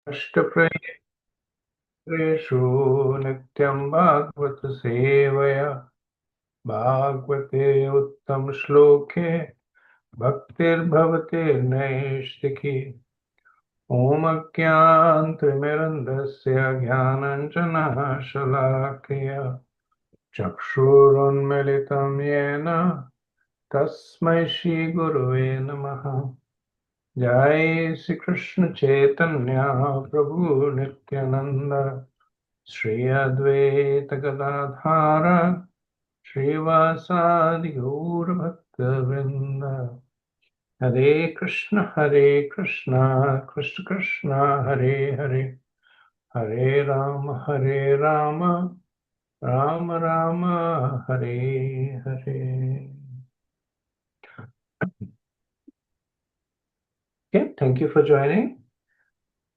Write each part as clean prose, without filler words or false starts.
अष्टप्रयेषु नित्यं भागवत सेवया भागवते उत्तम श्लोके भक्तिर्भवते नैष्टिकी ओमज्ञानतिमिरन्धस्य ज्ञानाञ्जनः शलाकया चक्षुरुन्मिलितं येन तस्मै श्रीगुरुवे नमः। जय श्री कृष्ण चैतन्य प्रभु नित्यानंद श्री अद्वैत गदाधर श्रीवासादि गौर भक्त वृंद। हरे कृष्ण कृष्ण कृष्ण हरे हरे, हरे Ram Ram Ram Hare Hare. Okay, thank you for joining.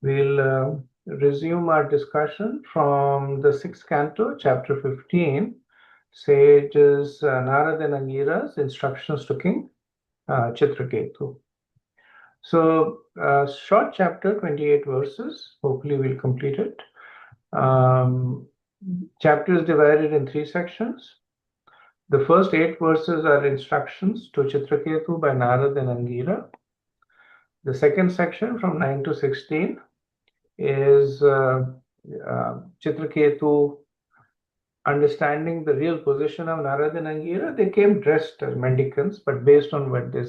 We'll resume our discussion from the sixth canto, chapter 15, sages Narad and Angira's instructions to King Chitraketu. So, short chapter, 28 verses. Hopefully, we'll complete it. Chapter is divided in 3 sections. The first 8 verses are instructions to Chitraketu by Narad and Angira. The second section, from 9 to 16, is Chitraketu understanding the real position of Narad and Angira. They came dressed as mendicants, but based on what they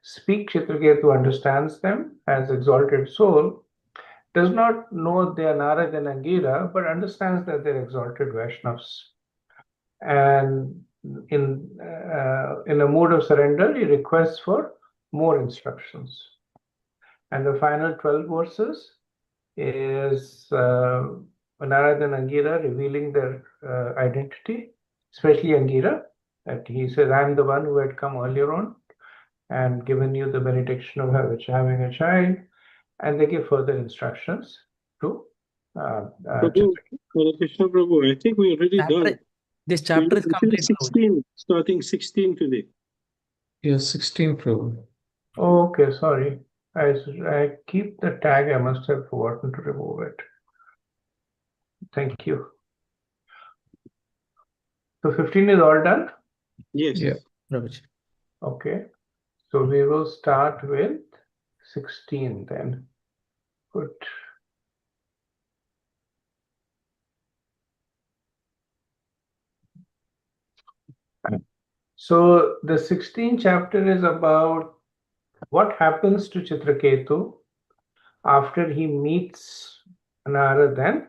speak, Chitraketu understands them as exalted soul, does not know they are Narad and Angira, but understands that they're exalted Vaishnavas. And in a mood of surrender, he requests for more instructions. And the final 12 verses is Narad and Angira revealing their identity, especially Angira, that he says, I'm the one who had come earlier on and given you the benediction of having a child, and they give further instructions to Prabhu, Krishna Prabhu, I think we already done. This chapter is complete. 16, starting 16 today. Yes, 16, Prabhu. Oh, okay, sorry. I keep the tag. I must have forgotten to remove it. Thank you. So 15 is all done? Yes. Yeah. Okay. So we will start with 16 then. Good. So the 16th chapter is about what happens to Chitraketu after he meets Narad and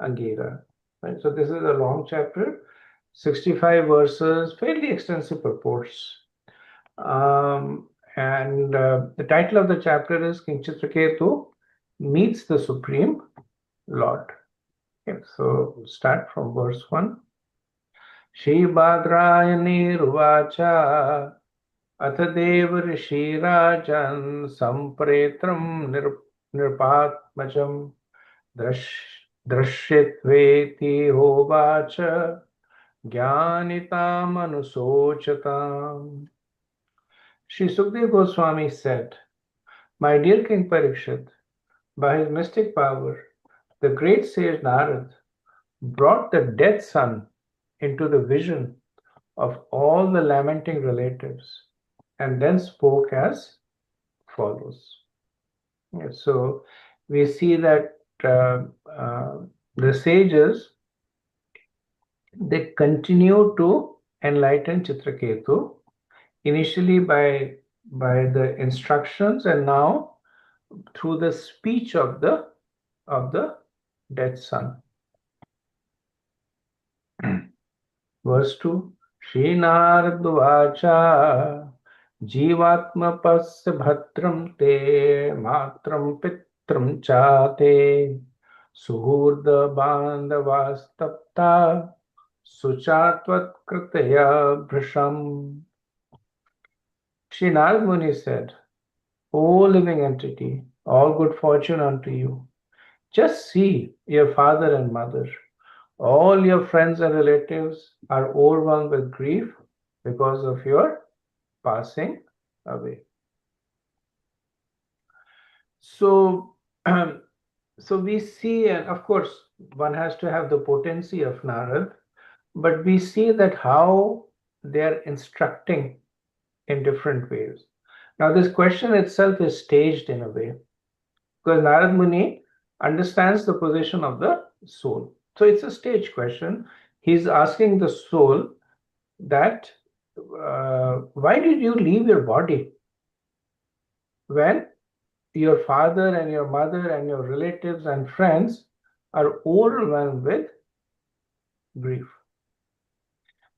Angira. Right? So this is a long chapter, 65 verses, fairly extensive purports. And the title of the chapter is King Chitraketu meets the Supreme Lord. Okay, so we'll start from verse 1. Shri Badrayanirvacha Atha Dev Rishi Rajan Sampretram Nirpatmajam Drashytveti Hovacha Jnanitam Anusochatam. Shri Sukdev Goswami said, My dear King Parikshit, by his mystic power, the great sage Narad brought the dead son into the vision of all the lamenting relatives and then spoke as follows. So we see that the sages, they continue to enlighten Chitraketu, initially by the instructions and now through the speech of the dead son. Verse 2, Srinarduvacha Jivatma pasya bhatram te matram pitram chate suhurda bandhavastapta suchatvat kritaya bhrisham. Shri Narad Muni said, O living entity, all good fortune unto you. Just see your father and mother. All your friends and relatives are overwhelmed with grief because of your passing away. So So we see, and of course, one has to have the potency of Narad, but we see that how they are instructing in different ways. Now, this question itself is staged in a way because Narad Muni understands the position of the soul. So it's a stage question. He's asking the soul that why did you leave your body when your father and your mother and your relatives and friends are overwhelmed with grief?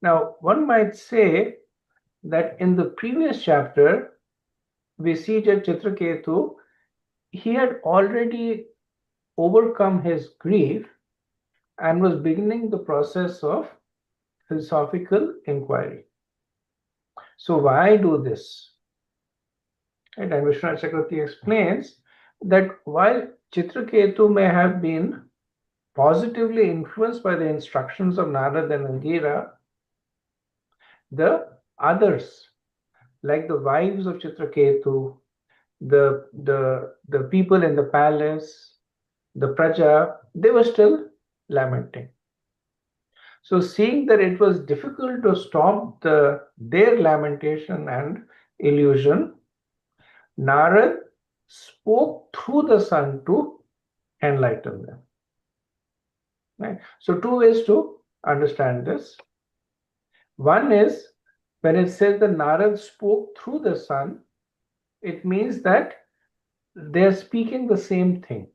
Now, one might say that in the previous chapter, we see that Chitraketu, he had already overcome his grief and was beginning the process of philosophical inquiry. So why do this? And Vishwanath Chakravarti explains that while Chitraketu may have been positively influenced by the instructions of Narad and Angira, the others, like the wives of Chitraketu, the people in the palace, the praja, they were still lamenting. So seeing that it was difficult to stop their lamentation and illusion, Narad spoke through the sun to enlighten them. Right? So two ways to understand this. One is when it says that Narad spoke through the sun, it means that they're speaking the same thing.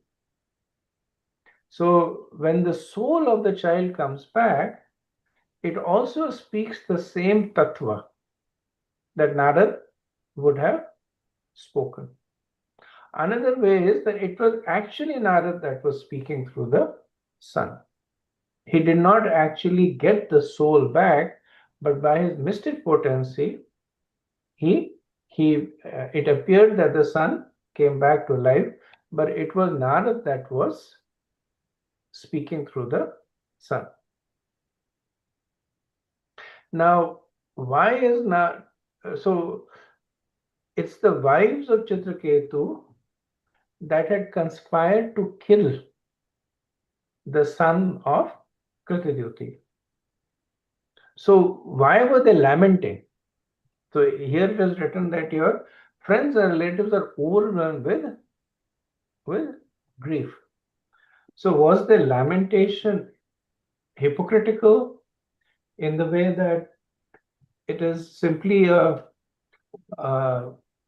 So when the soul of the child comes back, it also speaks the same tattva that Narad would have spoken. Another way is that it was actually Narad that was speaking through the sun. He did not actually get the soul back, but by his mystic potency, it appeared that the sun came back to life, but it was Narad that was speaking through the sun. Now, why is not so? It's the wives of Chitraketu that had conspired to kill the son of Kritadyuti. So why were they lamenting? So here it is written that your friends and relatives are overwhelmed with grief. So was the lamentation hypocritical in the way that it is simply a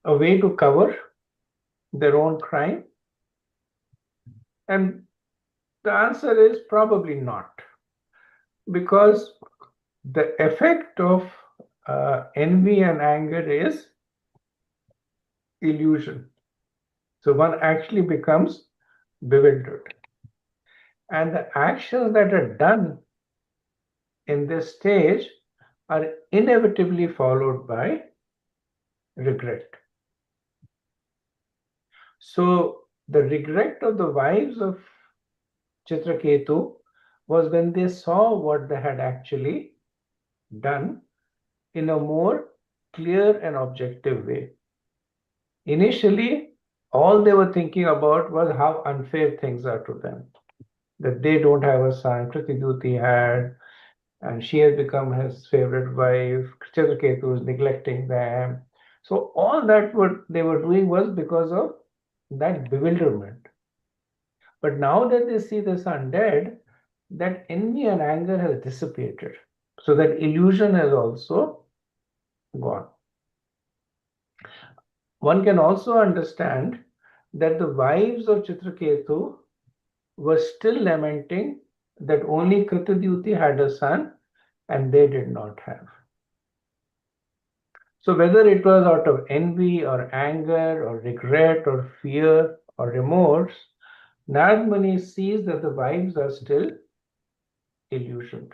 way to cover their own crime? And the answer is probably not, because the effect of envy and anger is illusion. So one actually becomes bewildered. And the actions that are done in this stage are inevitably followed by regret. So the regret of the wives of Chitraketu was when they saw what they had actually done in a more clear and objective way. Initially, all they were thinking about was how unfair things are to them, that they don't have a son, Kritiduti had, and she has become his favorite wife. Chitraketu is neglecting them. So all that what they were doing was because of that bewilderment. But now that they see the son dead, that envy and anger has dissipated. So that illusion has also gone. One can also understand that the wives of Chitraketu were still lamenting that only Kritadyuti had a son and they did not have. So whether it was out of envy or anger or regret or fear or remorse, Narad Muni sees that the wives are still illusioned.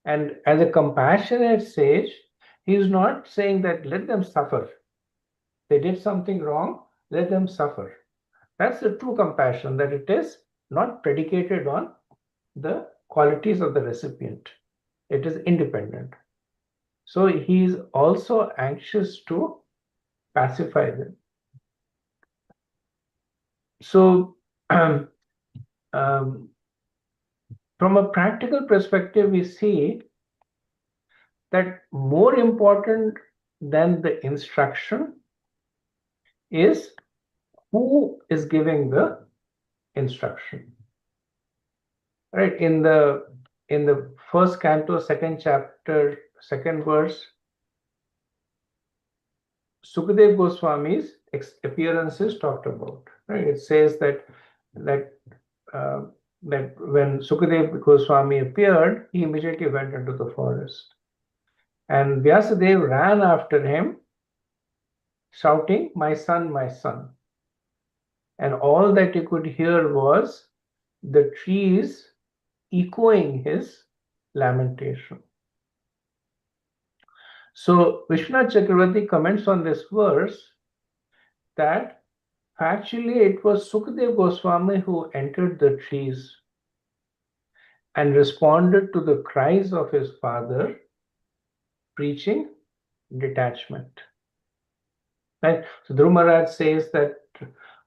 And as a compassionate sage, he is not saying that let them suffer. They did something wrong, let them suffer. That's the true compassion, that it is not predicated on the qualities of the recipient. It is independent. So he is also anxious to pacify them. So from a practical perspective, we see that more important than the instruction is who is giving the instruction. Right? In the first canto, second chapter, second verse, Sukadev Goswami's appearance is talked about. Right? It says that when Sukadev Goswami appeared, he immediately went into the forest, and Vyasadeva ran after him, shouting, "My son, my son!" And all that he could hear was the trees echoing his lamentation. So Vishwanath Chakravarti comments on this verse that actually it was Sukadev Goswami who entered the trees and responded to the cries of his father, preaching detachment. Right? So Dhruv Maharaj says that,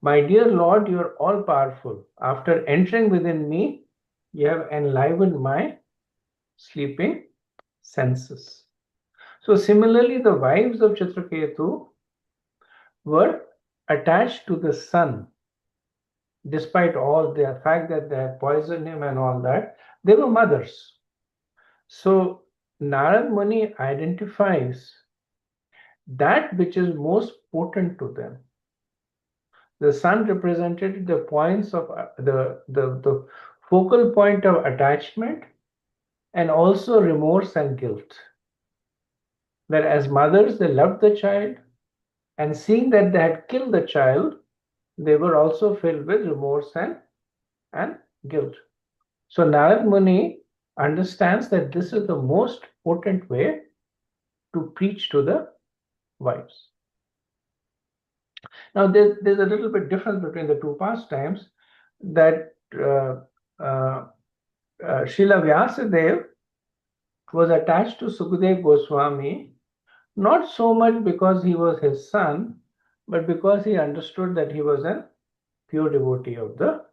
"My dear Lord, you are all powerful. After entering within me, you have enlivened my sleeping senses." So similarly, the wives of Chitraketu were attached to the sun, despite all the fact that they had poisoned him and all that. They were mothers. So Narad Muni identifies that which is most potent to them. The sun represented the points of the focal point of attachment and also remorse and guilt. That as mothers, they loved the child, and seeing that they had killed the child, they were also filled with remorse and guilt. So Narad Muni understands that this is the most potent way to preach to the wives. Now, there's a little bit difference between the two pastimes, that Srila Vyasadeva was attached to Sukadev Goswami, not so much because he was his son, but because he understood that he was a pure devotee of the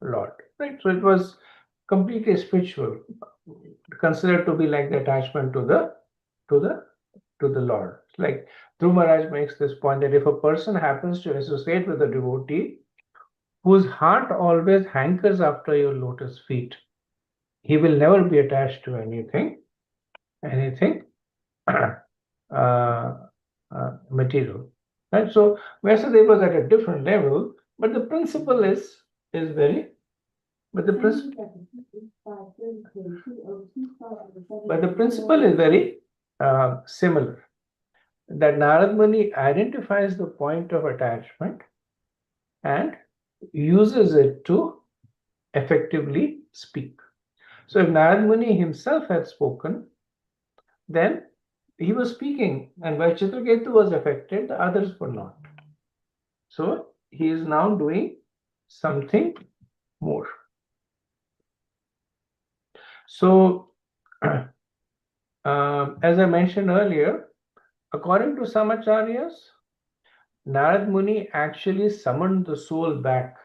Lord. Right? So it was completely spiritual, considered to be like the attachment to the Lord. Like Dhruv Maharaj makes this point that if a person happens to associate with a devotee whose heart always hankers after your lotus feet, he will never be attached to anything material. Right? So Vyasadeva was at a different level, but the principle is very but the principle is very similar. That Narad Muni identifies the point of attachment and uses it to effectively speak. So if Narad Muni himself had spoken, then he was speaking, and while Chitraketu was affected, the others were not. So he is now doing something more. So, as I mentioned earlier, according to some acharyas, Narad Muni actually summoned the soul back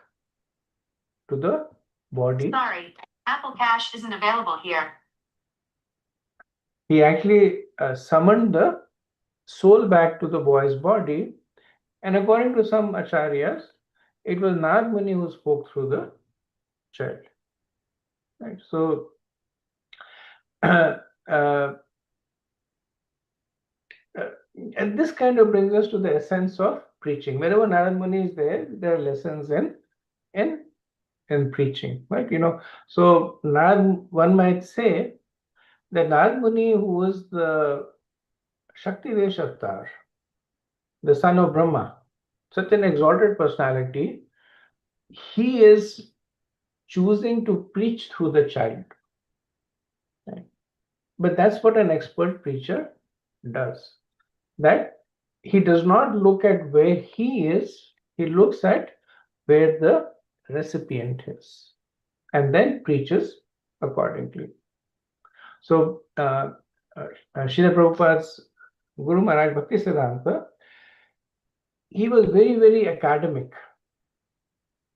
to the body. Sorry, Apple Cash isn't available here. He actually summoned the soul back to the boy's body, and according to some acharyas, it was Narad Muni who spoke through the child. Right. So, and this kind of brings us to the essence of preaching. Wherever Narad Muni is there are lessons in preaching, right? So Narad, one might say that Narad Muni, who is the Shaktivesh Avatar, the son of Brahma, such an exalted personality, he is choosing to preach through the child. Right? But that's what an expert preacher does. That he does not look at where he is, he looks at where the recipient is, and then preaches accordingly. So, Srila Prabhupada's Guru Maharaj Bhaktisiddhanta, he was very, very academic.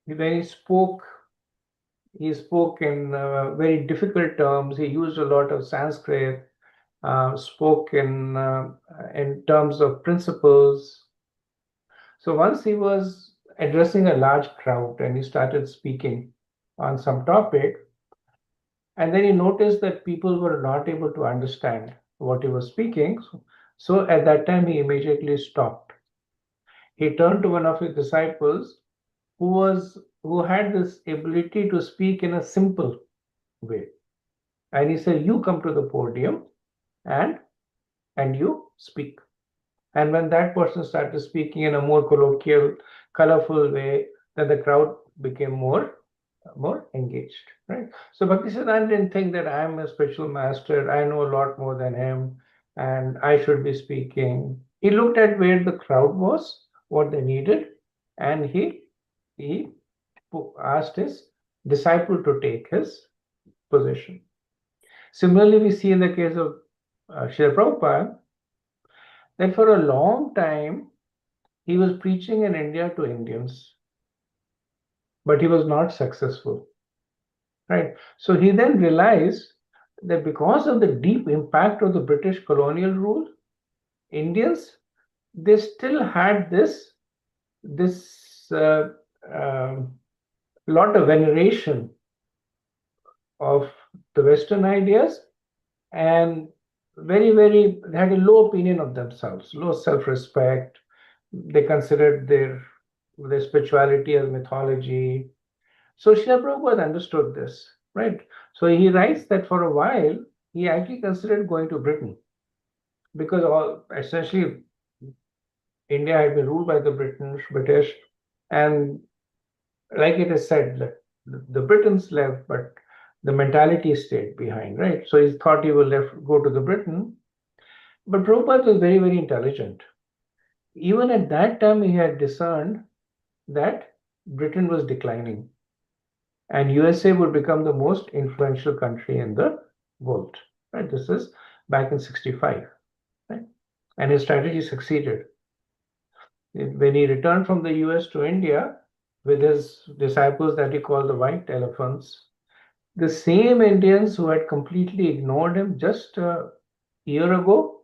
When he spoke, he spoke in very difficult terms. He used a lot of Sanskrit, spoke in terms of principles. So once he was addressing a large crowd and he started speaking on some topic, and then he noticed that people were not able to understand what he was speaking. So at that time, he immediately stopped. He turned to one of his disciples who had this ability to speak in a simple way. And he said, "You come to the podium and you speak." And when that person started speaking in a more colloquial, colorful way, then the crowd became more engaged, right? So Bhaktisiddhanta didn't think that I'm a spiritual master, I know a lot more than him, and I should be speaking. He looked at where the crowd was, what they needed, and he asked his disciple to take his position. Similarly, we see in the case of Srila Prabhupada that for a long time he was preaching in India to Indians, but he was not successful. Right. So he then realized that because of the deep impact of the British colonial rule, Indians, they still had this lot of veneration of the Western ideas, and very they had a low opinion of themselves, low self-respect. They considered their spirituality as mythology. So Srila Prabhupada understood this, right? So he writes that for a while, he actually considered going to Britain because essentially India had been ruled by the British, and like it is said, that the Britons left, but the mentality stayed behind, right? So he thought he will go to the Britain. But Prabhupada was very intelligent. Even at that time, he had discerned that Britain was declining and USA would become the most influential country in the world. Right? This is back in 65. Right? And his strategy succeeded. When he returned from the US to India with his disciples that he called the white elephants, the same Indians who had completely ignored him just a year ago,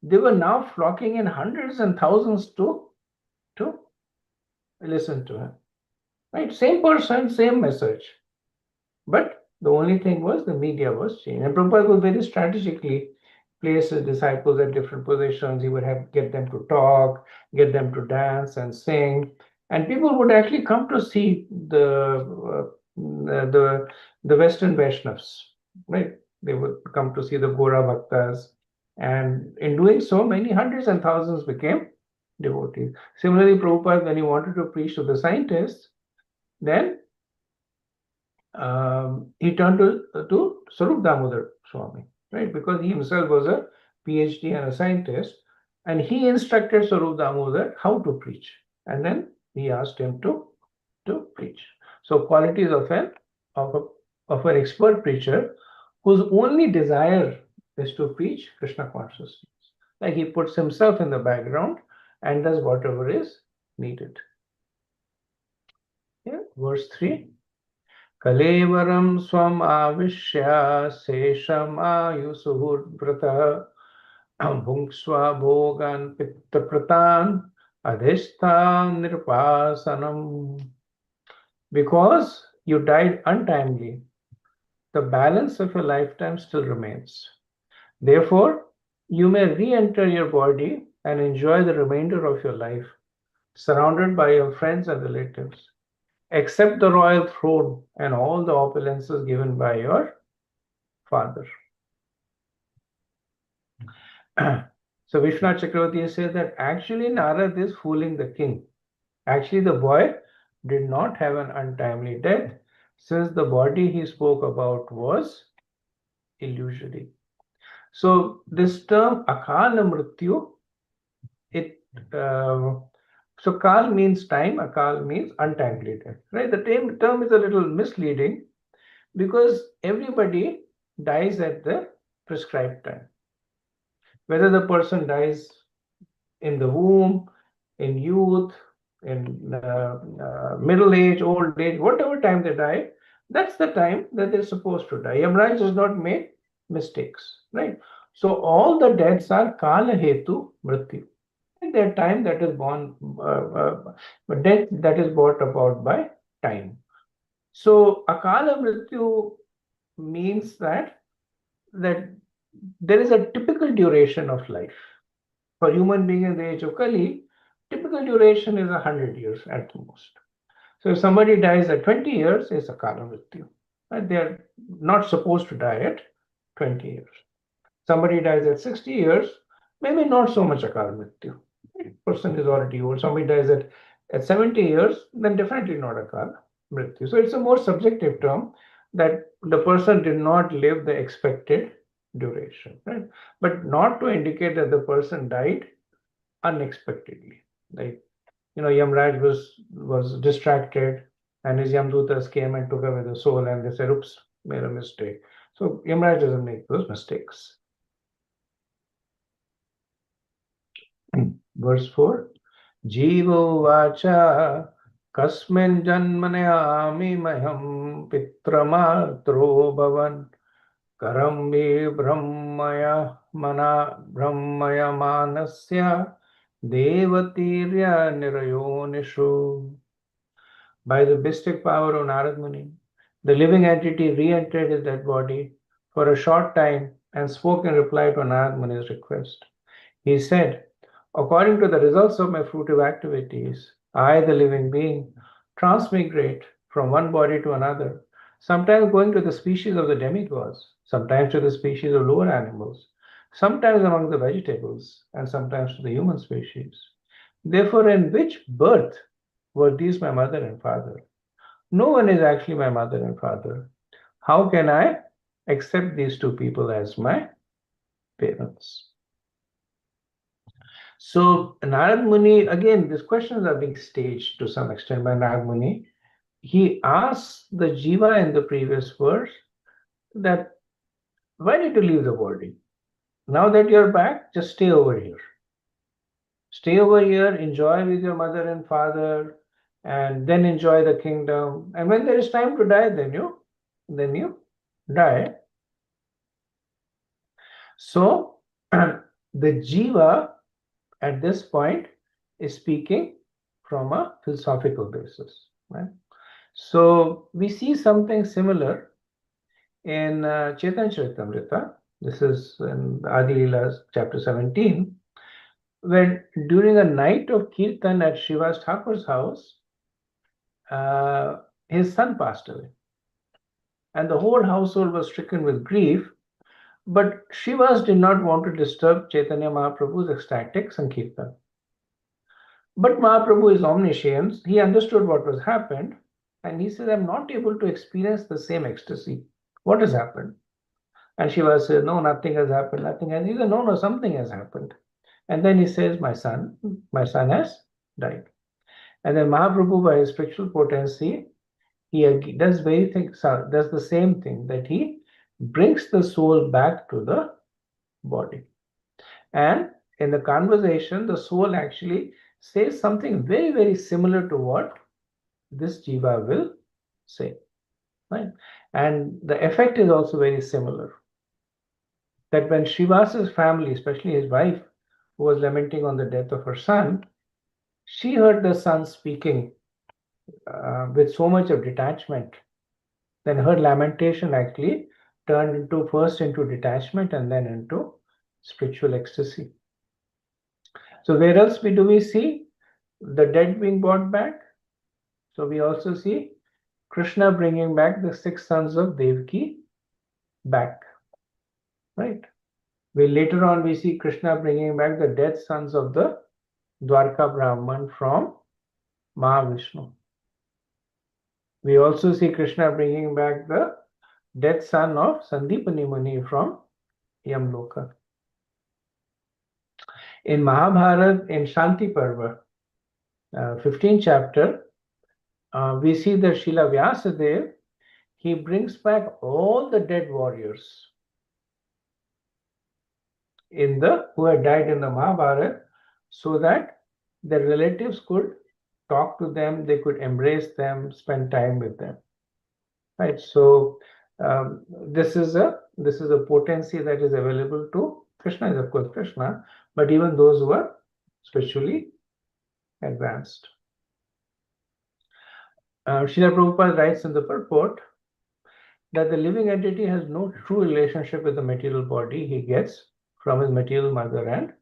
they were now flocking in hundreds and thousands to listen to him. Right? Same person, same message. But the only thing was the media was changed. And Prabhupada would very strategically place his disciples at different positions. He would get them to talk, get them to dance and sing. And people would actually come to see the Western Vaishnavas, right? They would come to see the Gora Bhaktas. And in doing so, many hundreds and thousands became devotees. Similarly, Prabhupada, when he wanted to preach to the scientists, then he turned to Sarup Damodar Swami, right? Because he himself was a PhD and a scientist, and he instructed Sarup Damodar how to preach, and then he asked him to preach. So qualities of an expert preacher whose only desire is to preach Krishna consciousness. Like he puts himself in the background and does whatever is needed. Yeah, verse 3. कलेवरं स्वम् आविश्य शेषम् आयुसुहृद्व्रतः भुङ्क्ष्व भोगान् पित्तप्रतान् अधिष्ठान् nirpasanam. Because you died untimely, the balance of your lifetime still remains. Therefore, you may re-enter your body and enjoy the remainder of your life, surrounded by your friends and relatives. Accept the royal throne and all the opulences given by your father. So Vishwanath Chakravarti says that actually Narad is fooling the king. Actually, the boy did not have an untimely death, since the body he spoke about was illusory. So this term Akala Mrityu, so Kal means time, Akal means untimely death. Right? The term is a little misleading because everybody dies at the prescribed time. Whether the person dies in the womb, in youth, in middle age, old age, whatever time they die, That's the time that they're supposed to die. Yamraj does not make mistakes, right? So all the deaths are kala hetu mrityu. At that time that is death that is brought about by time. So akala mrityu means that there is a typical duration of life. For human being in the age of Kali, typical duration is 100 years at the most. So if somebody dies at 20 years, it's akala mrityu. Right? They are not supposed to die at 20 years. Somebody dies at 60 years, maybe not so much akala mrityu. Person is already old. Somebody dies at 70 years, then definitely not akala mrityu. So it's a more subjective term that the person did not live the expected duration, right? But not to indicate that the person died unexpectedly. Like, Yamraj was distracted, and his Yamdutas came and took away the soul, and they said, "Oops, made a mistake." So Yamraj doesn't make those mistakes. Verse 4. Jivo vacha kasmin janmanayami maham pitramatro bhavan karambi brahmaya mana brahmaya manasya devatirya nirayonishu. By the mystic power of Narad Muni, the living entity re-entered his dead body for a short time and spoke in reply to Narad Muni's request. He said, "According to the results of my fruitive activities, I, the living being, transmigrate from one body to another, sometimes going to the species of the demigods, sometimes to the species of lower animals, sometimes among the vegetables, and sometimes to the human species. Therefore, in which birth were these my mother and father? No one is actually my mother and father. How can I accept these two people as my parents?" So Narad Muni, again, these questions are being staged to some extent by Narad Muni. He asks the Jiva in the previous verse that, why did you leave the body? Now that you're back, just stay over here. Stay over here, enjoy with your mother and father, and then enjoy the kingdom. And when there is time to die, then you die. So the Jiva at this point is speaking from a philosophical basis, right? So we see something similar in Chaitanya Charitamrita. This is in Adi Leela, chapter 17, when during a night of Kirtan at Srivas Thakur's house, his son passed away. And the whole household was stricken with grief. But Srivas did not want to disturb Chaitanya Mahaprabhu's ecstatic Sankirtan. But Mahaprabhu is omniscient. He understood what was happened. And he said, "I'm not able to experience the same ecstasy. What has happened?" And Shiva says, "No, nothing has happened. Nothing has." He said, "No, something has happened." And then he says, my son has died." And then Mahaprabhu, by his spiritual potency, he does does the same thing, that he brings the soul back to the body. And in the conversation, the soul actually says something very, very similar to what this jiva will say, right? And the effect is also very similar. That when Srivas's family, especially his wife, who was lamenting on the death of her son, she heard the son speaking with so much of detachment, then her lamentation actually turned into detachment and then into spiritual ecstasy. So where else do we see the dead being brought back? So we also see Krishna bringing back the 6 sons of Devaki back, right? Later on we see Krishna bringing back the dead sons of the Dwarka Brahman from Mahavishnu. We also see Krishna bringing back the dead son of Sandipani Muni from Yamloka. In Mahabharata, in Shanti Parva, 15th chapter, we see that Srila Vyasadeva, he brings back all the dead warriors who had died in the Mahabharata, so that their relatives could talk to them, they could embrace them, spend time with them. right? So this is a potency that is available to Krishna, is of course Krishna, but even those who are spiritually advanced. Srila Prabhupada writes in the purport that the living entity has no true relationship with the material body he gets from his material mother and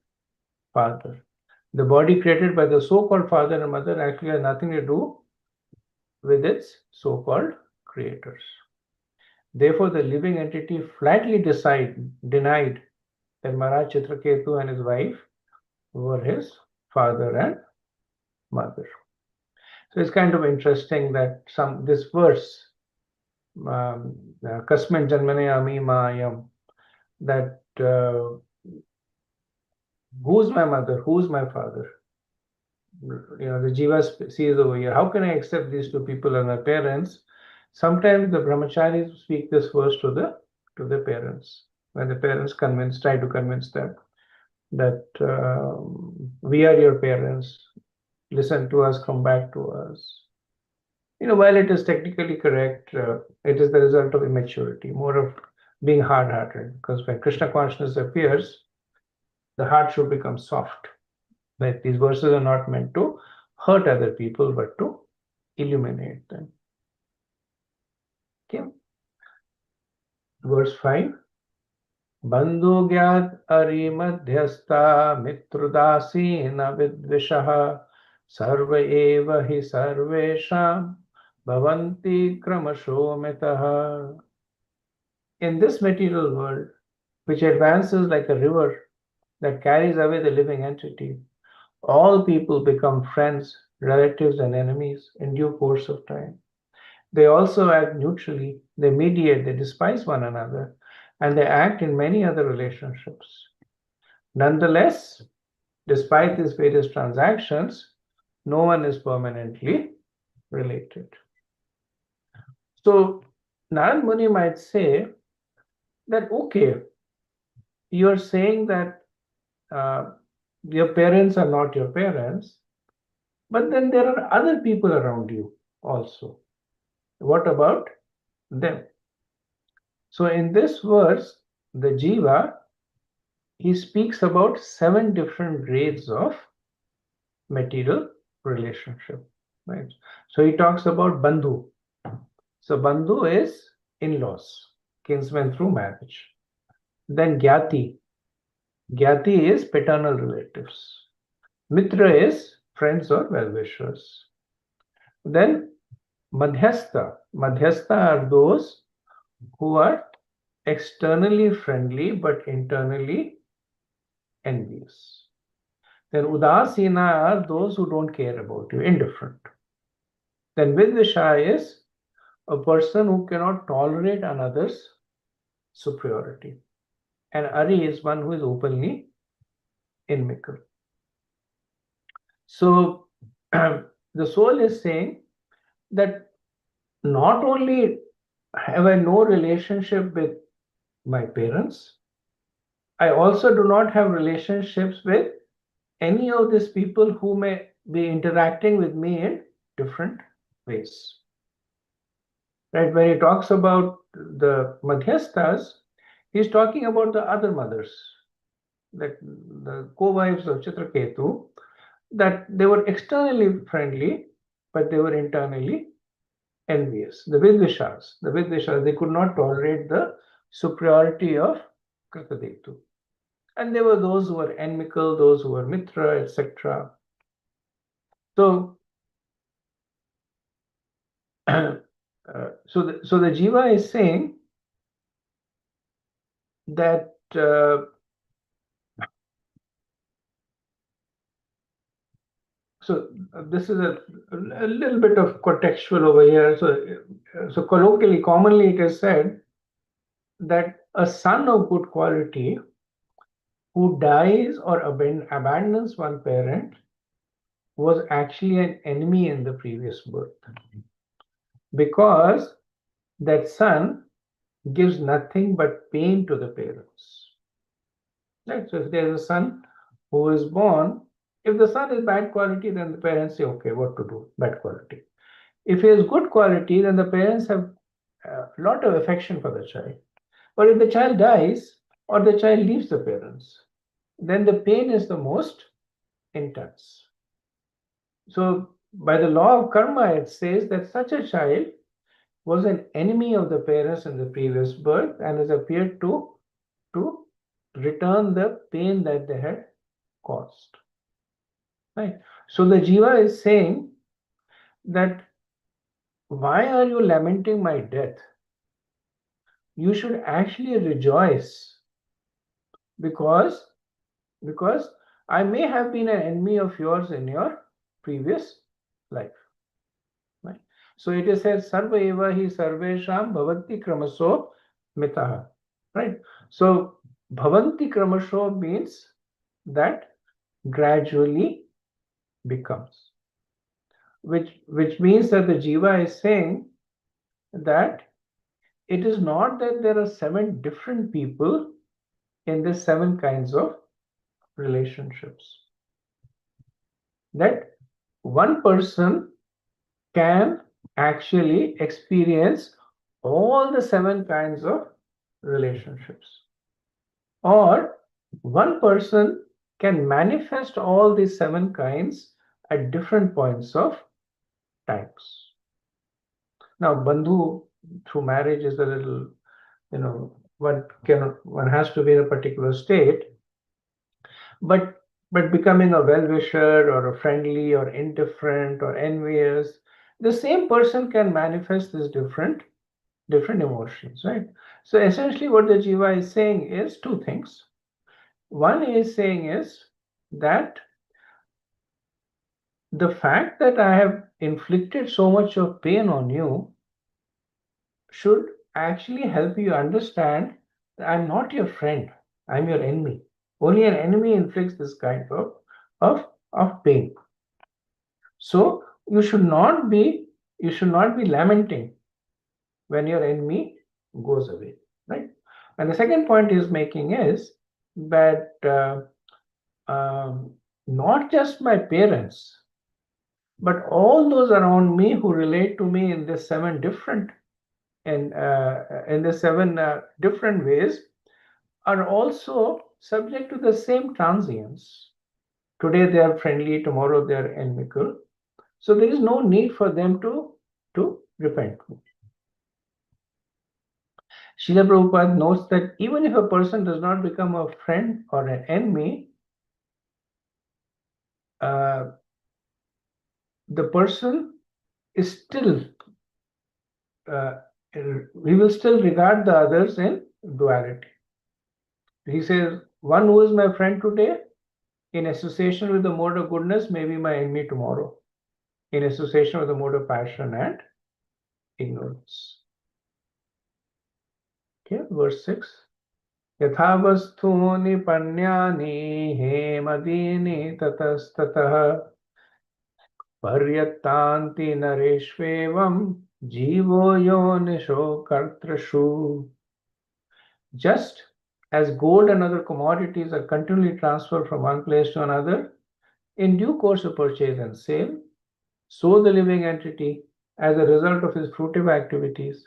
father. The body created by the so-called father and mother actually has nothing to do with its so-called creators. Therefore, the living entity flatly denied that Maharaj Chitraketu and his wife were his father and mother. So it's kind of interesting that this verse, Kasmin Janmane Ami Mayam, that who's my mother, who's my father? The Jiva sees over here, how can I accept these two people as my parents? Sometimes the brahmacharis speak this verse to the parents, when the parents try to convince them that we are your parents, listen to us, come back to us. While it is technically correct, it is the result of immaturity, more of being hard-hearted, because when Krishna consciousness appears, the heart should become soft. Like these verses are not meant to hurt other people, but to illuminate them. Okay. Verse 5. Bandhu gyat ari madhyastha mitrudasina vidvishaha sarva eva hi sarvesham bhavanti kramasho mitaha. In this material world, which advances like a river that carries away the living entity, all people become friends, relatives, and enemies in due course of time. They also act neutrally, they mediate, they despise one another, and they act in many other relationships. Nonetheless, despite these various transactions, no one is permanently related. So, Narad Muni might say that, okay, you're saying that your parents are not your parents, but then there are other people around you also. What about them? So in this verse, the Jiva, he speaks about 7 different grades of material relationship, right? So he talks about Bandhu. So Bandhu is in-laws, kinsmen through marriage. Then Gyati. Gyati is paternal relatives. Mitra is friends or well-wishers. Then Madhyastha. Madhyastha are those who are externally friendly but internally envious. Then Udasina are those who don't care about you, indifferent. Then Vidvisha is a person who cannot tolerate another's superiority. And Ari is one who is openly inimical. So the soul is saying that not only have I no relationship with my parents, I also do not have relationships with any of these people who may be interacting with me in different ways. Right? When he talks about the Madhyasthas, he's talking about the other mothers, like the co-wives of Chitraketu, that they were externally friendly, but they were internally envious. The Vidvishas, they could not tolerate the superiority of Kritadetu. And there were those who were inimical, those who were Mitra, etc. So, so the Jiva is saying that this is a little bit of contextual over here. So colloquially, commonly it is said that a son of good quality who dies or abandons one parent was actually an enemy in the previous birth, because that son gives nothing but pain to the parents. Right? So if there's a son who is born, if the son is bad quality, then the parents say, okay, what to do? Bad quality. If he is good quality, then the parents have a lot of affection for the child. But if the child dies or the child leaves the parents, then the pain is the most intense. So, by the law of karma, it says that such a child was an enemy of the parents in the previous birth and has appeared to return the pain that they had caused. Right? So the jiva is saying that why are you lamenting my death? You should actually rejoice because I may have been an enemy of yours in your previous life. Right? So it is said, Sarva eva hi sarvesham bhavanti kramaso mitaha. Right? So bhavanti kramaso means that gradually becomes, which means that the jiva is saying that it is not that there are 7 different people in the 7 kinds of relationships. That one person can actually experience all the 7 kinds of relationships, or one person can manifest all these 7 kinds at different points of times. Now, bandhu through marriage is a little, one has to be in a particular state, but becoming a well-wisher or a friendly or indifferent or envious, the same person can manifest these different emotions, right? So essentially what the jiva is saying is 2 things. One is saying is that the fact that I have inflicted so much of pain on you should actually help you understand that I'm not your friend, I'm your enemy. Only an enemy inflicts this kind of pain. So you should not be lamenting when your enemy goes away, right? And the second point he's making is that not just my parents, but all those around me who relate to me in the 7 different different ways are also subject to the same transience. Today they are friendly, tomorrow they are inimical. So there is no need for them to repent. Srila Prabhupada notes that even if a person does not become a friend or an enemy, the person is still, we will still regard the others in duality. He says, one who is my friend today, in association with the mode of goodness, may be my enemy tomorrow, in association with the mode of passion and ignorance. Okay, verse 6. यथा वस्तूनि पन्यानि हेमदीनि ततस्ततः पर्यत्तान्ति नरेष्वेवं जीवो योनिषो कर्तृषु. Just as gold and other commodities are continually transferred from one place to another in due course of purchase and sale, so the living entity, as a result of his fruitive activities,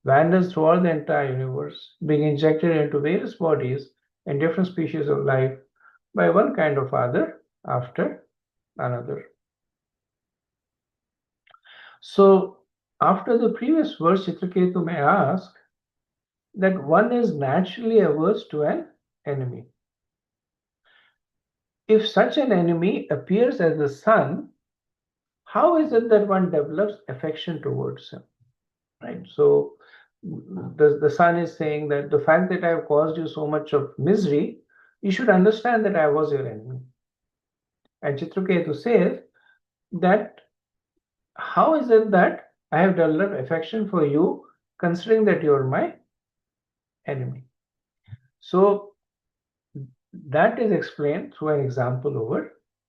wanders throughout the entire universe, being injected into various bodies and different species of life by one kind of father after another. So, after the previous verse, Chitraketu may ask that one is naturally averse to an enemy. If such an enemy appears as the sun, how is it that one develops affection towards him? Right? So the sun is saying that the fact that I have caused you so much of misery, you should understand that I was your enemy. And Chitraketu says that how is it that I have developed affection for you, considering that you are my enemy? So that is explained through an example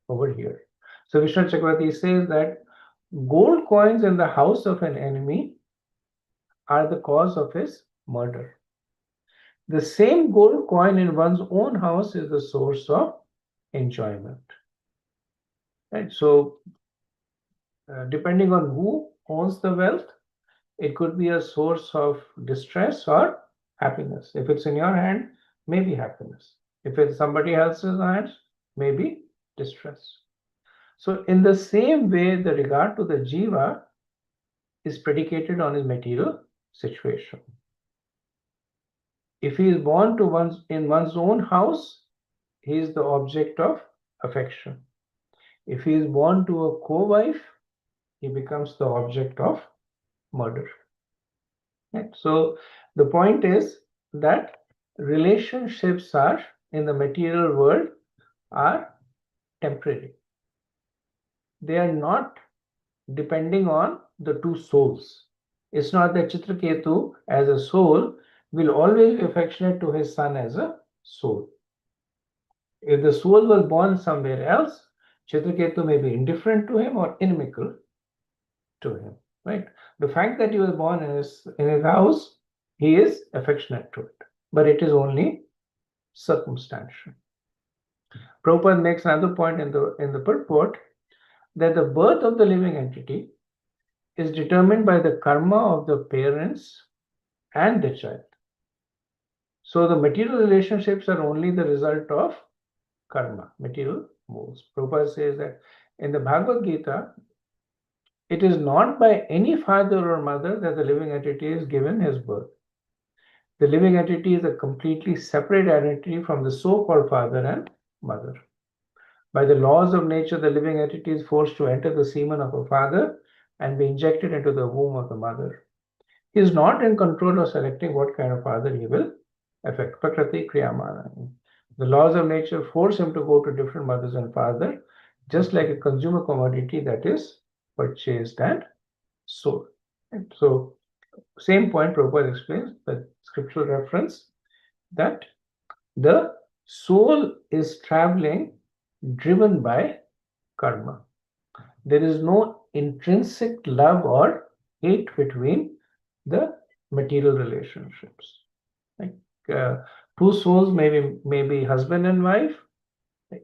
over here. So Vishnu Chakravarti says that gold coins in the house of an enemy are the cause of his murder. The same gold coin in one's own house is the source of enjoyment. Right? So, depending on who owns the wealth, It could be a source of distress or happiness. If it's in your hand, maybe happiness. If it's somebody else's hands, maybe distress. So in the same way, the regard to the jiva is predicated on his material situation. If he is born to in one's own house, he is the object of affection. If he is born to a co-wife, he becomes the object of murder. Right? So the point is that relationships are in the material world are temporary. They are not depending on the two souls. It's not that Chitraketu as a soul will always be affectionate to his son as a soul. If the soul was born somewhere else, Chitraketu may be indifferent to him or inimical to him. Right? The fact that he was born in his house, he is affectionate to it, but it is only circumstantial. Prabhupada makes another point in the purport that the birth of the living entity is determined by the karma of the parents and the child. So the material relationships are only the result of karma, material modes. Prabhupada says that in the Bhagavad Gita, it is not by any father or mother that the living entity is given his birth. The living entity is a completely separate entity from the so-called father and mother. By the laws of nature, the living entity is forced to enter the semen of a father and be injected into the womb of the mother. He is not in control of selecting what kind of father he will affect. Prakriti Kriyamana. The laws of nature force him to go to different mothers and father, just like a consumer commodity that is purchased and sold. So, same point Prabhupada explains, the scriptural reference, that the soul is traveling driven by karma. There is no intrinsic love or hate between the material relationships. Like two souls may be husband and wife,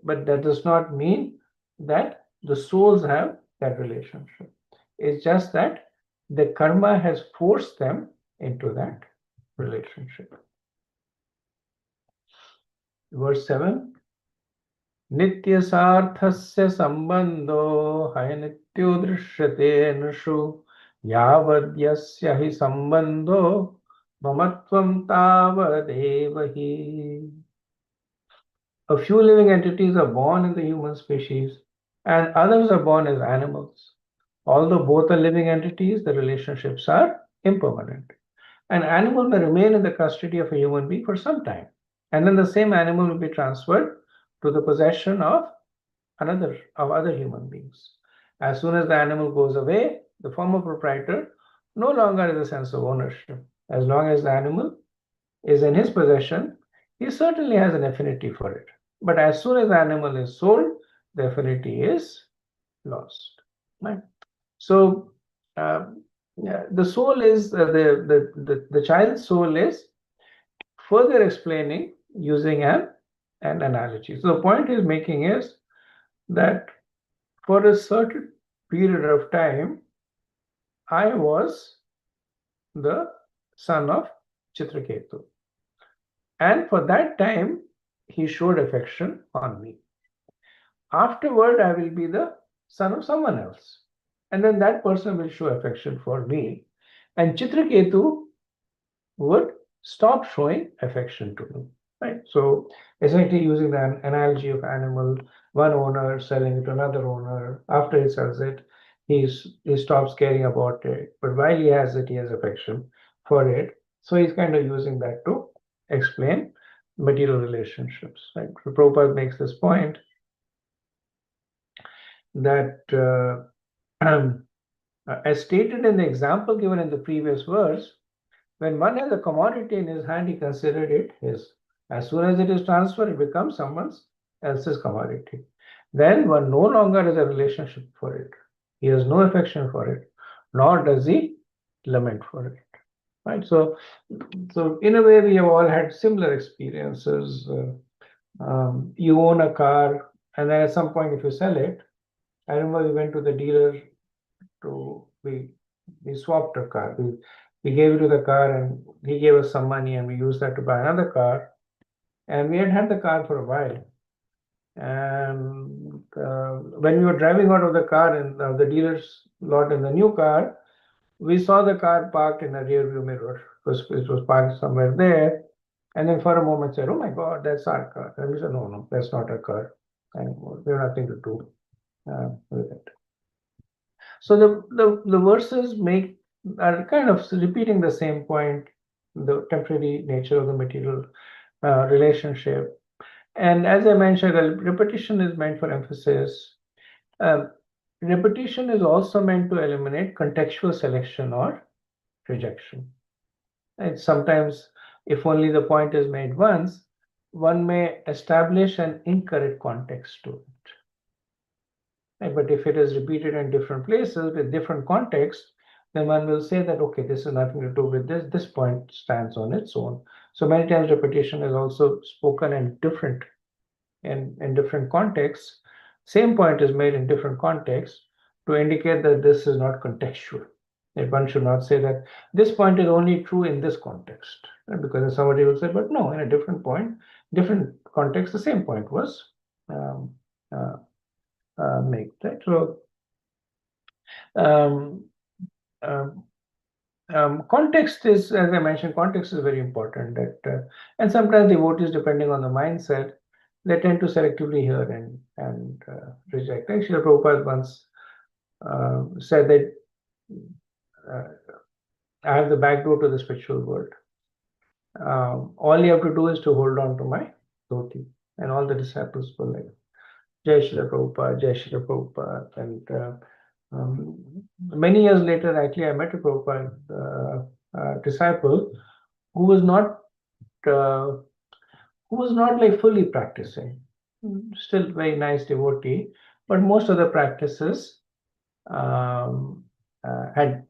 but that does not mean that the souls have that relationship. It's just that the karma has forced them into that relationship. Verse 7. नित्यसार्थस्य सम्बन्धो हयनित्यो दृश्यते नृषु यावद्यस्य हि सम्बन्धो ममत्वं तावदेव हि. A few living entities are born in the human species and others are born as animals. Although both are living entities, the relationships are impermanent. An animal may remain in the custody of a human being for some time, and then the same animal will be transferred to the possession of other human beings. As soon as the animal goes away, the former proprietor no longer has a sense of ownership. As long as the animal is in his possession, he certainly has an affinity for it. But as soon as the animal is sold, the affinity is lost. Right? So the soul is the child's soul is further explaining using an analogy. So the point he's making is that for a certain period of time, I was the son of Chitraketu. And for that time, he showed affection on me. Afterward, I will be the son of someone else. And then that person will show affection for me. And Chitraketu would stop showing affection to me. Right? So essentially using the analogy of animal, one owner selling it to another owner. After he sells it, he stops caring about it. But while he has it, he has affection for it. So he's kind of using that to explain material relationships. Right? So Prabhupada makes this point that as stated in the example given in the previous verse, when one has a commodity in his hand, he considered it his. As soon as it is transferred, it becomes someone else's commodity. Then one no longer has a relationship for it. He has no affection for it, nor does he lament for it. Right? So in a way, we have all had similar experiences. You own a car, and then at some point, if you sell it, I remember we went to the dealer we We swapped a car. We gave it to the car, and he gave us some money, and we used that to buy another car. And we had the car for a while. And when we were driving out of the car in the dealer's lot in the new car, we saw the car parked in a rear view mirror. It was parked somewhere there. And then for a moment said, "Oh my God, that's our car." And we said, "No, that's not our car anymore. We have nothing to do with it." So the verses are kind of repeating the same point, the temporary nature of the material relationship. And as I mentioned, repetition is meant for emphasis. Repetition is also meant to eliminate contextual selection or rejection. And sometimes, if only the point is made once, one may establish an incorrect context to it. Right? But if it is repeated in different places with different contexts, then one will say that, okay, this has nothing to do with this. This point stands on its own. So many times repetition is also spoken in different contexts. Same point is made in different contexts to indicate that this is not contextual. That one should not say that this point is only true in this context, right? Because somebody will say, but no, in a different point, different context, the same point was made, right? So um, um, context is, as I mentioned, context is very important. And sometimes devotees, depending on the mindset, they tend to selectively hear and reject. Actually, Prabhupada once said that I have the back door to the spiritual world. All you have to do is to hold on to my dhoti. And all the disciples were like, Jai Shri Prabhupada, Jai Shri Prabhupada. And many years later, actually, I met a Prabhupada disciple who was not like fully practicing, still very nice devotee, but most of the practices had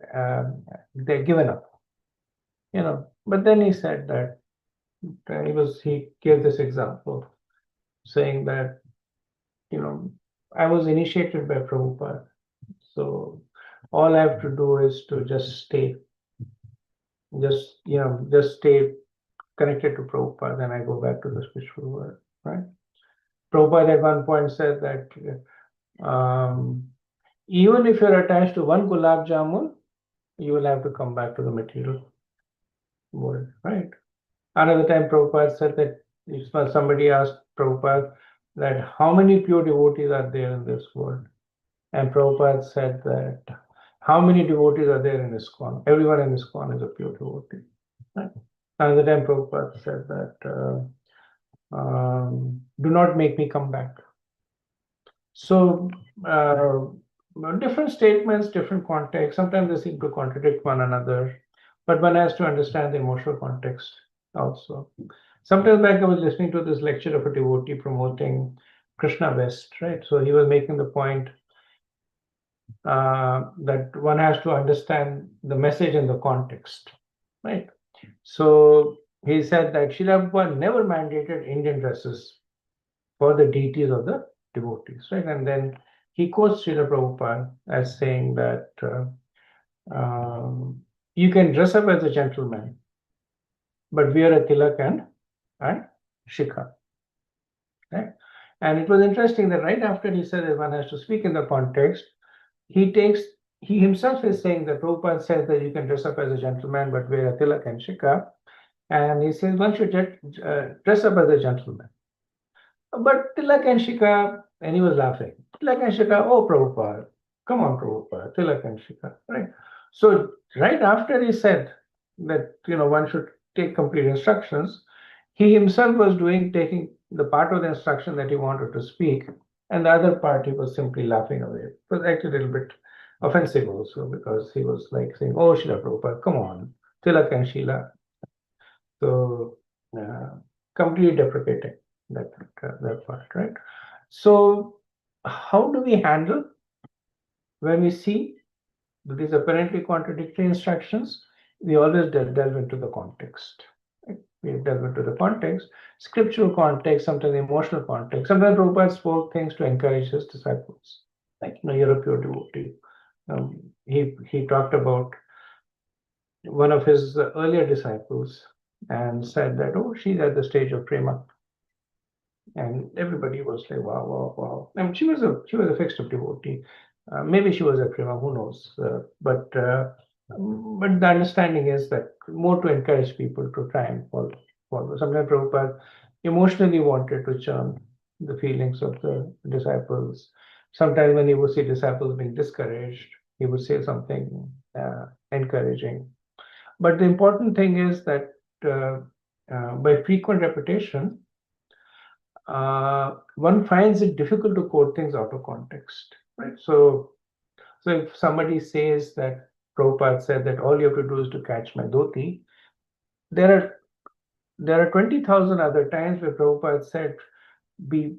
they given up, But then he said that he gave this example, saying that I was initiated by Prabhupada, so all I have to do is to just stay connected to Prabhupada, and I go back to the spiritual world, right? Prabhupada at one point said that even if you're attached to one gulab jamun, you will have to come back to the material world, right? Another time, Prabhupada said that if somebody asked Prabhupada that how many pure devotees are there in this world, and Prabhupada said that how many devotees are there in ISKCON? Everyone in ISKCON is a pure devotee. Right? Another time, Prabhupada said that do not make me come back. So different statements, different contexts, sometimes they seem to contradict one another, but one has to understand the emotional context also. Sometimes back I was listening to this lecture of a devotee promoting Krishna West, right? So he was making the point that one has to understand the message and the context, right? So he said that Srila Prabhupada never mandated Indian dresses for the deities of the devotees, right? And then he quotes Srila Prabhupada as saying that you can dress up as a gentleman, but wear a tilak and shikha, right? And it was interesting that right after he said that one has to speak in the context, he himself is saying that Prabhupada says that you can dress up as a gentleman, but wear a tilak and shikha. And he says one should dress up as a gentleman. But Tilak and Shikha, and he was laughing. Tilak and Shikha, oh Prabhupada, come on Prabhupada, Tilak and Shikha, right? So right after he said that one should take complete instructions, he himself was taking the part of the instruction that he wanted to speak, and the other part he was simply laughing away. It was actually a little bit offensive also, because he was like saying, oh Srila Prabhupada, come on, Tilak and Sheila. So completely deprecating that part, right? So how do we handle when we see these apparently contradictory instructions? We always delve into the context. Right? We delve into the context, scriptural context, sometimes emotional context. Sometimes Prabhupada spoke things to encourage his disciples, like you're a pure devotee. He talked about one of his earlier disciples and said that, oh, she's at the stage of prema. And everybody was like, wow, wow, wow. I mean, she was a fixed up devotee. Maybe she was a prema, who knows? But the understanding is that more to encourage people to try and follow. Sometimes Prabhupada emotionally wanted to churn the feelings of the disciples. Sometimes when he would see disciples being discouraged, he would say something encouraging. But the important thing is that by frequent repetition, one finds it difficult to quote things out of context, right? So if somebody says that Prabhupada said that all you have to do is to catch my dhoti, there are 20,000 other times where Prabhupada said, be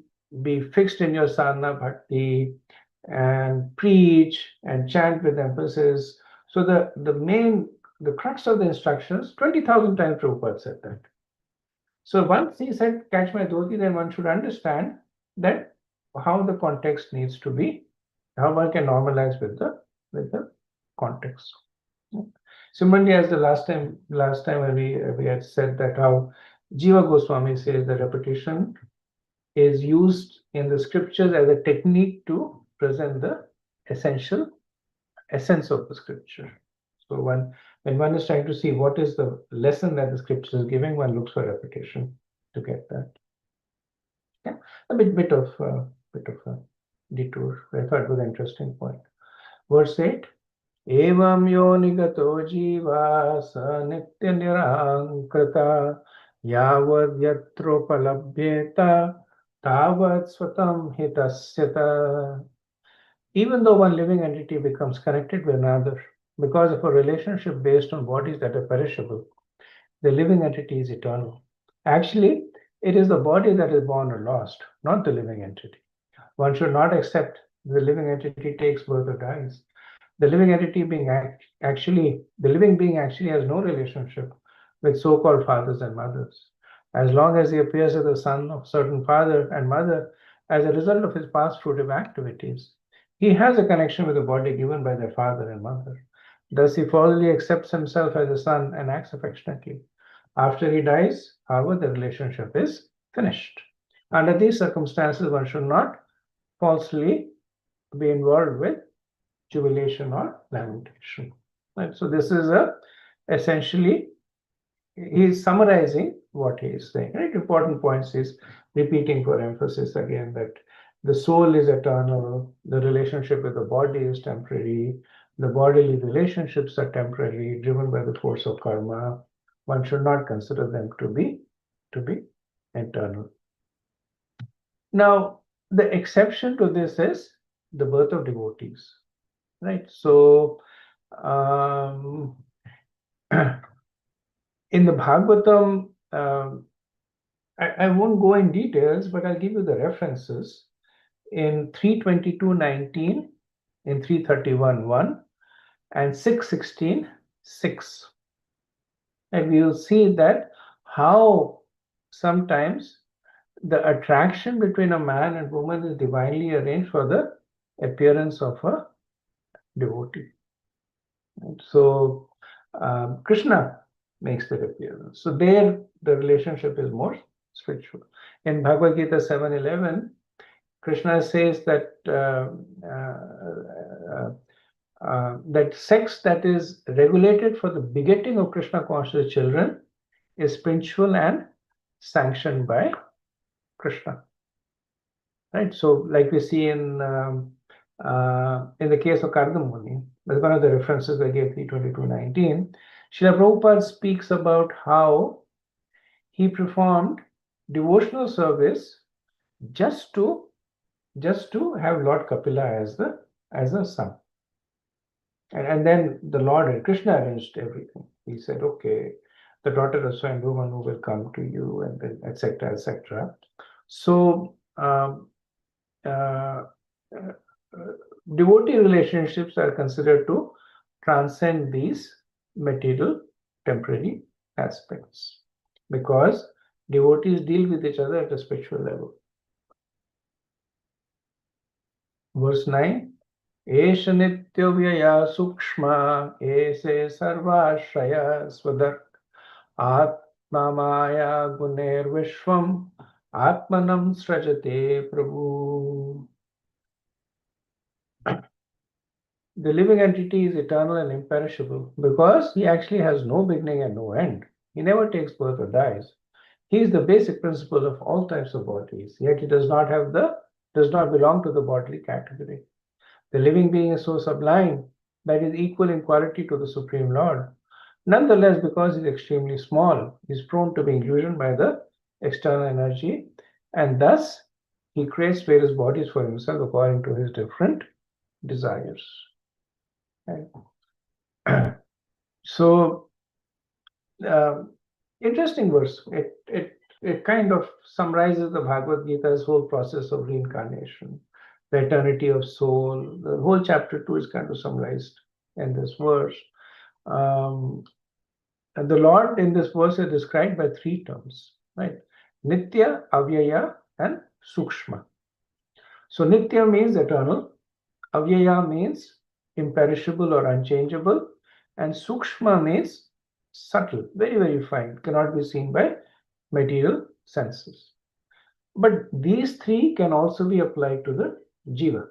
fixed in your sadhana bhakti and preach and chant with emphasis. So the crux of the instructions, 20,000 times Prabhupada said that. So once he said catch my dhoti, then one should understand that how the context needs to be, how one can normalize with the context. Similarly, as the last time when we had said that how Jiva Goswami says the repetition is used in the scriptures as a technique to present the essence of the scripture. So when one is trying to see what is the lesson that the scripture is giving, one looks for repetition to get that. Yeah, a bit of a detour. I thought it was an interesting point. Verse 8. Evam yonigato jiva sa nitya nirankrita yavad yatropalabhyeta tavat swatam hitasyata. Even though one living entity becomes connected with another because of a relationship based on bodies that are perishable, the living entity is eternal. Actually, it is the body that is born or lost, not the living entity. One should not accept the living entity takes birth or dies. The living entity the living being actually has no relationship with so-called fathers and mothers. As long as he appears as the son of certain father and mother as a result of his past fruitive activities, he has a connection with the body given by their father and mother. Thus, he falsely accepts himself as a son and acts affectionately. After he dies, however, the relationship is finished. Under these circumstances, one should not falsely be involved with jubilation or lamentation. Right? So this is essentially he is summarizing what he is saying. Right? Important points is repeating for emphasis again that the soul is eternal, the relationship with the body is temporary, the bodily relationships are temporary, driven by the force of karma. One should not consider them to be eternal. Now, the exception to this is the birth of devotees, right? So, in the Bhagavatam, I won't go in details, but I'll give you the references. In 322.19, in 331.1, and 616.6. And we will see that how sometimes the attraction between a man and woman is divinely arranged for the appearance of a devotee. So Krishna makes that appearance. So there the relationship is more spiritual. In Bhagavad Gita 7:11, Krishna says that that sex that is regulated for the begetting of Krishna conscious children is spiritual and sanctioned by Krishna. Right. So, like we see in the case of Kardamuni, that's one of the references I gave, 322.19. Srila Prabhupada speaks about how he performed devotional service just to have Lord Kapila as the son. And then the Lord and Krishna arranged everything. He said, okay, the daughter of Swayambhu Manu will come to you, and then etc. etc. So devotee relationships are considered to transcend these material temporary aspects because devotees deal with each other at a spiritual level. Verse 9, Esha nitya vyaya sukshma ese sarvashraya swadak atma maya guner vishwam atmanam srajate Prabhu. The living entity is eternal and imperishable because he actually has no beginning and no end. He never takes birth or dies. He is the basic principle of all types of bodies, yet he does not belong to the bodily category. The living being is so sublime that he is equal in quality to the Supreme Lord. Nonetheless, because he is extremely small, he is prone to being illusioned by the external energy, and thus he creates various bodies for himself according to his different desires. Right? So, interesting verse. It kind of summarizes the Bhagavad Gita's whole process of reincarnation, the eternity of soul. The whole chapter 2 is kind of summarized in this verse. And the Lord in this verse is described by three terms, right? Nitya, Avyaya, and Sukshma. So Nitya means eternal, Avyaya means imperishable or unchangeable, and Sukshma means subtle, very, very fine, cannot be seen by material senses. But these three can also be applied to the Jiva.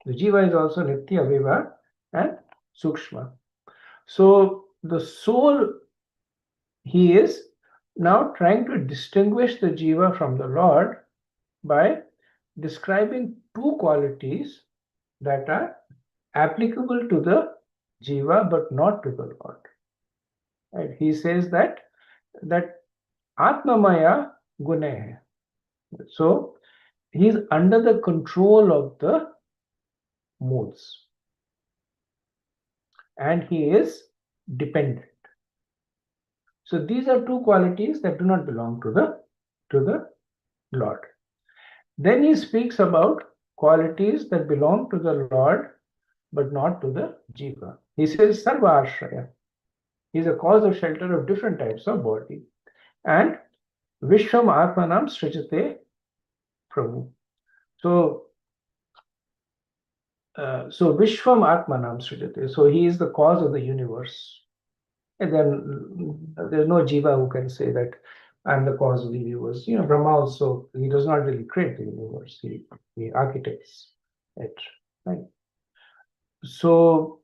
The Jiva is also Nitya, Avyaya, and Sukshma. So the soul, he is now trying to distinguish the Jiva from the Lord by describing two qualities that are applicable to the Jiva but not to the Lord. Right? He says that Atmamaya Gune. So he's under the control of the moods. And he is dependent. So these are two qualities that do not belong to the Lord. Then he speaks about qualities that belong to the Lord but not to the Jiva. He says Sarva Ashraya. He is a cause of shelter of different types of body. And Vishwam Atmanam Srijate Prabhu. So Vishwam Atmanam Srijate. So he is the cause of the universe. And then there's no Jiva who can say that I'm the cause of the universe. Brahma also, he does not really create the universe. He architects it. Right? So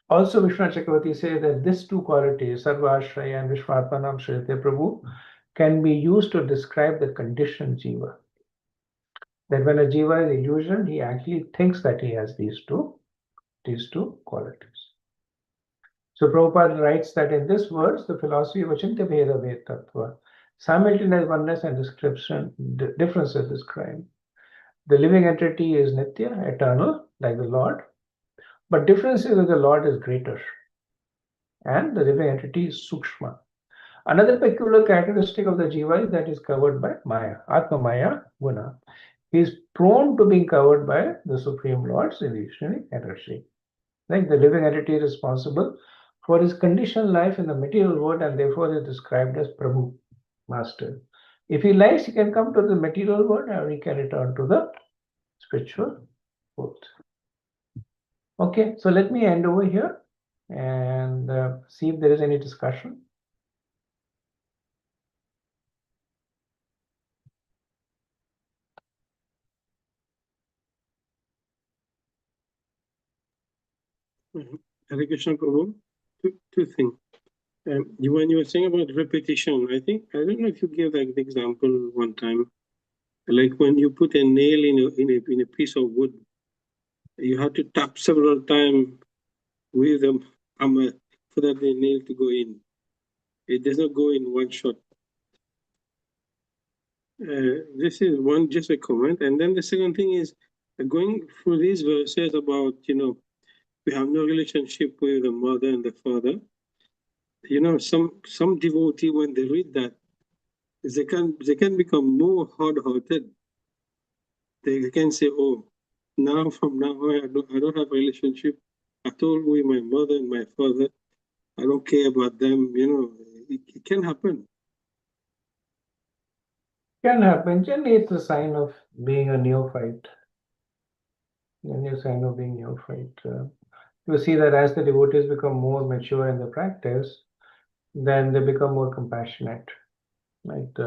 also Vishnu Chakravarti says that these two qualities, Sarva Ashraya and Vishwatmanam Shrite Prabhu, can be used to describe the conditioned Jiva. That when a Jiva is illusioned, he actually thinks that he has these two qualities. So Prabhupada writes that in this verse, the philosophy of Achintya Bheda Ved Tattva, simultaneous oneness and difference is described. The living entity is Nitya, eternal, like the Lord, but difference is that the Lord is greater, and the living entity is Sukshma. Another peculiar characteristic of the Jiva is that is covered by Maya, Atma Maya Guna. He is prone to being covered by the Supreme Lord's illusionary energy. Like the living entity is responsible for his conditioned life in the material world and therefore is described as Prabhu, Master. If he likes, he can come to the material world or he can return to the spiritual world. Okay, so let me end over here and see if there is any discussion. Hare Krishna Prabhu, two things. When you were saying about repetition, I don't know if you gave like the example one time, like when you put a nail in a piece of wood, you have to tap several times with a hammer for that the nail to go in. It does not go in one shot. This is one just a comment, and then the second thing is going through these verses about we have no relationship with the mother and the father. Some devotee when they read that, they can become more hard-hearted. They can say, "Oh, now from now on, I don't have a relationship at all with my mother and my father. I don't care about them." It can happen. Can happen. Generally, it's a sign of being a neophyte. When you say no being neophyte, you see that as the devotees become more mature in the practice, then they become more compassionate. Right?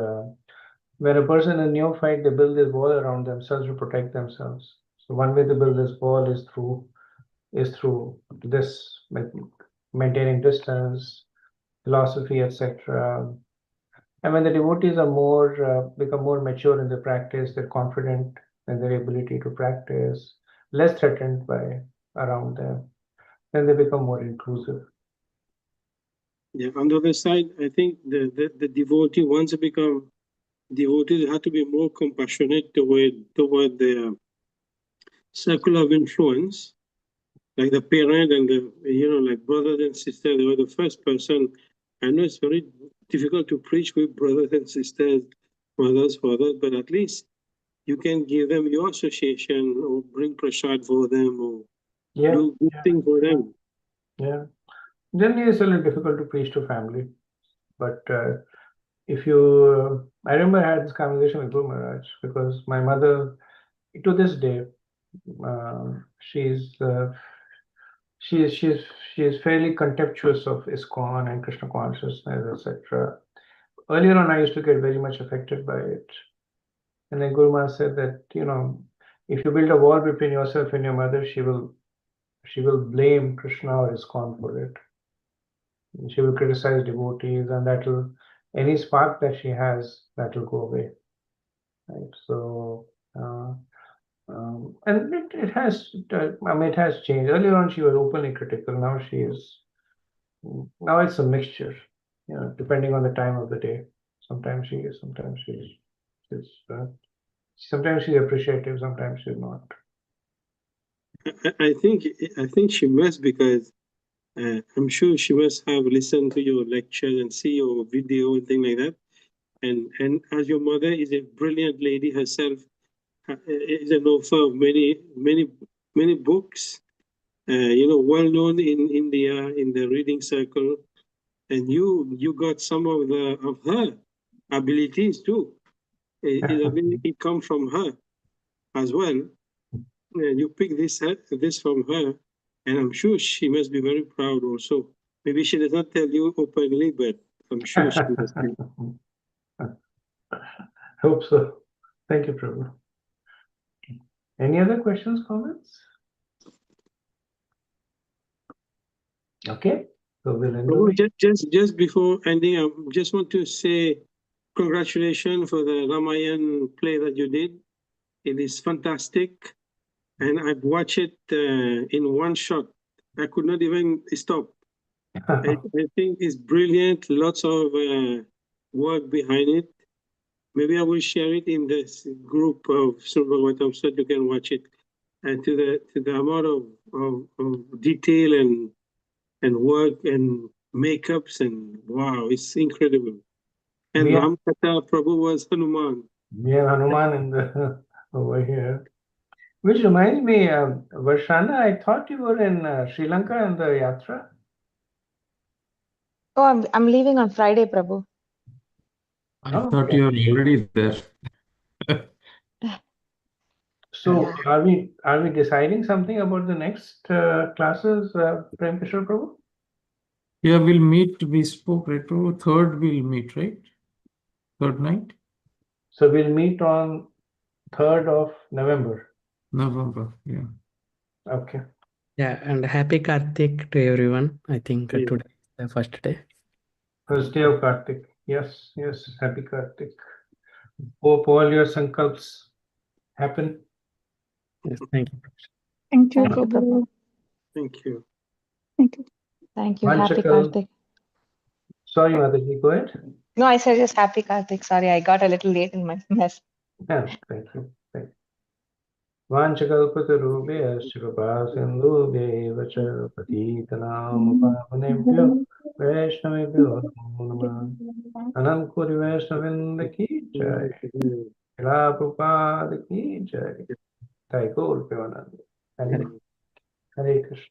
When a person is neophyte, they build this wall around themselves to protect themselves. So one way to build this wall is through this, like maintaining distance, philosophy, etc. And when the devotees are become more mature in the practice, they're confident in their ability to practice, less threatened by around them, then they become more inclusive. Yeah, on the other side, I think the devotee, once they become devotees, have to be more compassionate toward the circle of influence, like the parent and the like brothers and sisters. They were the first person. I know it's very difficult to preach with brothers and sisters, mothers, fathers, but at least you can give them your association or bring prasad for them or Yeah, do good thing for them. yeah. Generally, it's a little difficult to preach to family, but if you, I remember I had this conversation with Guru Maharaj because my mother, to this day, uh, she's uh, she's she's fairly contemptuous of ISKCON and Krishna consciousness, etc. Earlier on, I used to get very much affected by it, and then Guru Maharaj said that if you build a wall between yourself and your mother, she will blame Krishna or ISKCON for it. She will criticize devotees, and that will any spark that she has that will go away. Right. So, and it has, I mean, it has changed. Earlier on, she was openly critical. Now it's a mixture, depending on the time of the day. Sometimes she is, she's, sometimes she's appreciative, sometimes she's not. I think she must, because I'm sure she must have listened to your lectures and see your video and thing like that. And as your mother is a brilliant lady herself, is an author of many books, well known in India in the reading circle, and you got some of her abilities too. It ability come from her as well. You pick this from her, and I'm sure she must be very proud also. Maybe she does not tell you openly, but I'm sure she must be. Hope so. Thank you, Prabhu. Any other questions, comments? Okay, so we'll end over. Just before ending, I just want to say congratulations for the Ramayan play that you did. It is fantastic, and I've watched it in one shot. I could not even stop. I think it's brilliant. Lots of work behind it. Maybe I will share it in this group of Surabhatam so you can watch it. And to the amount of detail and work and makeups, and wow, it's incredible. And We have, Ramkatha Prabhu was Hanuman. we have Hanuman in the over here. Which reminds me, Varshana, I thought you were in Sri Lanka in the Yatra. Oh, I'm leaving on Friday, Prabhu. I Oh, thought okay. you were already there. So Yeah. are we deciding something about the next classes, Prem Kishore Prabhu? Yeah, we'll meet. We spoke, right, Prabhu? Third, we'll meet, right? Third night? So we'll meet on 3rd of November. November, yeah. Okay. Yeah, and happy Karthik to everyone. I think Yeah. today is the first day. First day of Kartik. Yes, yes. Happy Kartik. Hope all your sankalps happen. Yes, thank you. Thank you, Thank you, Prabhu. Prabhu. Thank you. Thank you. Thank you. Happy Vanchakal. Karthik. Sorry, Mataji, go ahead. No, I said just happy Karthik. Sorry, I got a little late in my mess. Yeah, thank you. Thank you. वाञ्छकल्पतरुभ्यश्च कृपासिन्धुभ्यैव च पतितनामुपावनेभ्यो वैष्णवेभ्यो नमो नमः अनंतकोटि वैष्णववृंद की जय प्रभुपाद की जय जय गौर प्रेमानंद हरे हरे कृष्ण